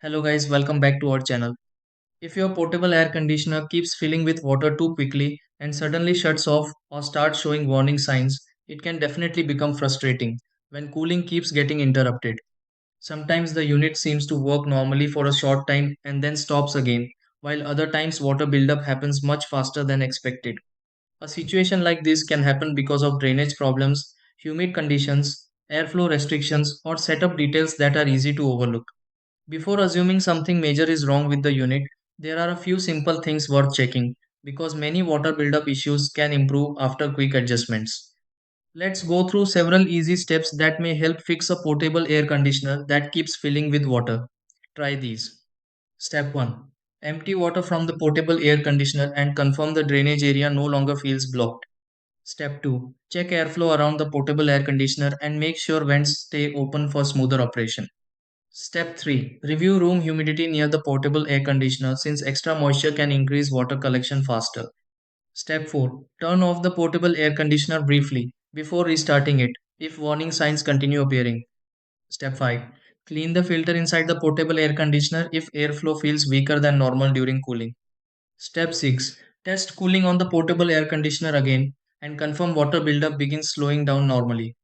Hello guys, welcome back to our channel. If your portable air conditioner keeps filling with water too quickly and suddenly shuts off or starts showing warning signs, it can definitely become frustrating when cooling keeps getting interrupted. Sometimes the unit seems to work normally for a short time and then stops again, while other times water buildup happens much faster than expected. A situation like this can happen because of drainage problems, humid conditions, airflow restrictions, or setup details that are easy to overlook. Before assuming something major is wrong with the unit, there are a few simple things worth checking because many water buildup issues can improve after quick adjustments. Let's go through several easy steps that may help fix a portable air conditioner that keeps filling with water. Try these. Step 1. Empty water from the portable air conditioner and confirm the drainage area no longer feels blocked. Step 2. Check airflow around the portable air conditioner and make sure vents stay open for smoother operation. Step 3. Review room humidity near the portable air conditioner since extra moisture can increase water collection faster. Step 4. Turn off the portable air conditioner briefly before restarting it if warning signs continue appearing. Step 5. Clean the filter inside the portable air conditioner if airflow feels weaker than normal during cooling. Step 6. Test cooling on the portable air conditioner again and confirm water buildup begins slowing down normally.